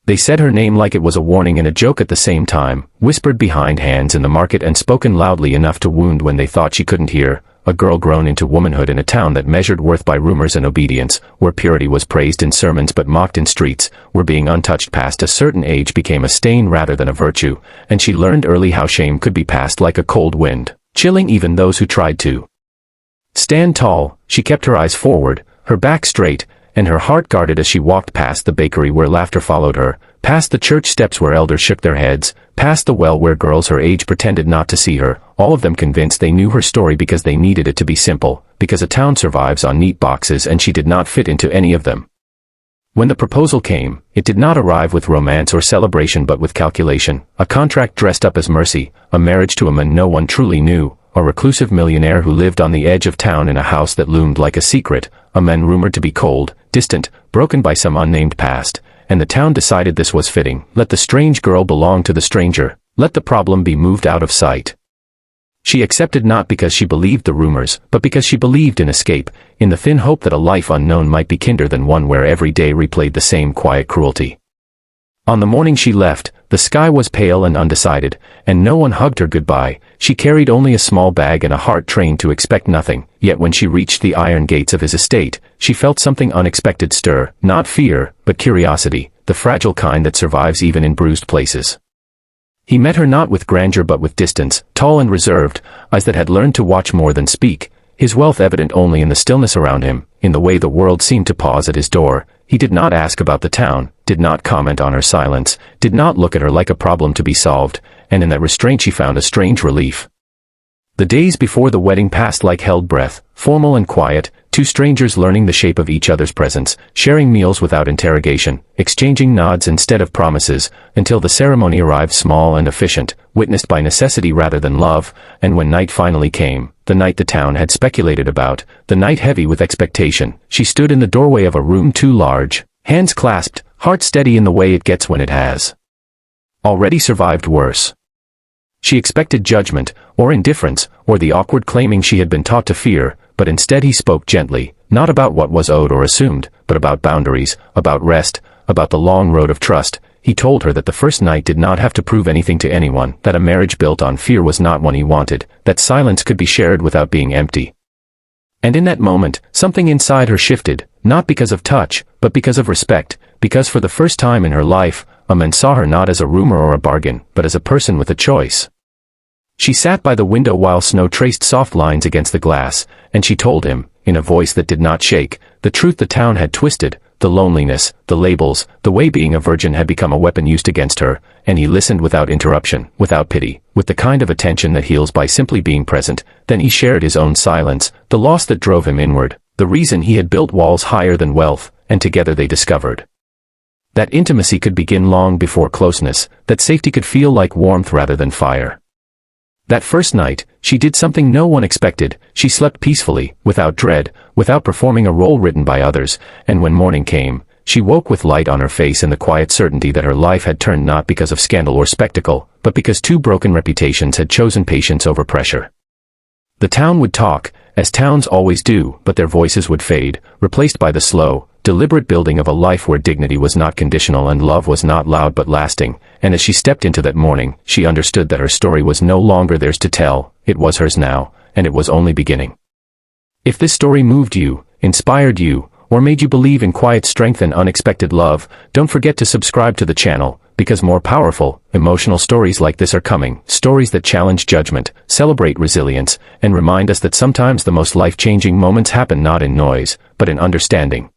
They said her name like it was a warning and a joke at the same time, whispered behind hands in the market and spoken loudly enough to wound when they thought she couldn't hear. A girl grown into womanhood in a town that measured worth by rumors and obedience, where purity was praised in sermons but mocked in streets, where being untouched past a certain age became a stain rather than a virtue, and she learned early how shame could be passed like a cold wind, chilling even those who tried to stand tall. She kept her eyes forward, her back straight, and her heart guarded as she walked past the bakery where laughter followed her, past the church steps where elders shook their heads, past the well where girls her age pretended not to see her, all of them convinced they knew her story because they needed it to be simple, because a town survives on neat boxes and she did not fit into any of them. When the proposal came, it did not arrive with romance or celebration but with calculation, a contract dressed up as mercy, a marriage to a man no one truly knew, a reclusive millionaire who lived on the edge of town in a house that loomed like a secret, a man rumored to be cold, distant, broken by some unnamed past, and the town decided this was fitting. Let the strange girl belong to the stranger, let the problem be moved out of sight. She accepted not because she believed the rumors, but because she believed in escape, in the thin hope that a life unknown might be kinder than one where every day replayed the same quiet cruelty. On the morning she left, the sky was pale and undecided, and no one hugged her goodbye. She carried only a small bag and a heart trained to expect nothing, yet when she reached the iron gates of his estate, she felt something unexpected stir, not fear, but curiosity, the fragile kind that survives even in bruised places. He met her not with grandeur but with distance, tall and reserved, eyes that had learned to watch more than speak, his wealth evident only in the stillness around him, in the way the world seemed to pause at his door. He did not ask about the town, did not comment on her silence, did not look at her like a problem to be solved, and in that restraint she found a strange relief. The days before the wedding passed like held breath, formal and quiet, two strangers learning the shape of each other's presence, sharing meals without interrogation, exchanging nods instead of promises, until the ceremony arrived small and efficient, witnessed by necessity rather than love, and when night finally came, the night the town had speculated about, the night heavy with expectation, she stood in the doorway of a room too large, hands clasped, heart steady in the way it gets when it has already survived worse. She expected judgment, or indifference, or the awkward claiming she had been taught to fear, but instead he spoke gently, not about what was owed or assumed, but about boundaries, about rest, about the long road of trust. He told her that the first night did not have to prove anything to anyone, that a marriage built on fear was not one he wanted, that silence could be shared without being empty. And in that moment, something inside her shifted, not because of touch, but because of respect, because for the first time in her life, a man saw her not as a rumor or a bargain, but as a person with a choice. She sat by the window while snow traced soft lines against the glass, and she told him, in a voice that did not shake, the truth the town had twisted, the loneliness, the labels, the way being a virgin had become a weapon used against her, and he listened without interruption, without pity, with the kind of attention that heals by simply being present. Then he shared his own silence, the loss that drove him inward, the reason he had built walls higher than wealth, and together they discovered that intimacy could begin long before closeness, that safety could feel like warmth rather than fire. That first night, she did something no one expected. She slept peacefully, without dread, without performing a role written by others, and when morning came, she woke with light on her face and the quiet certainty that her life had turned not because of scandal or spectacle, but because two broken reputations had chosen patience over pressure. The town would talk, as towns always do, but their voices would fade, replaced by the slow, deliberate building of a life where dignity was not conditional and love was not loud but lasting, and as she stepped into that morning, she understood that her story was no longer theirs to tell, it was hers now, and it was only beginning. If this story moved you, inspired you, or made you believe in quiet strength and unexpected love, don't forget to subscribe to the channel, because more powerful, emotional stories like this are coming, stories that challenge judgment, celebrate resilience, and remind us that sometimes the most life-changing moments happen not in noise, but in understanding.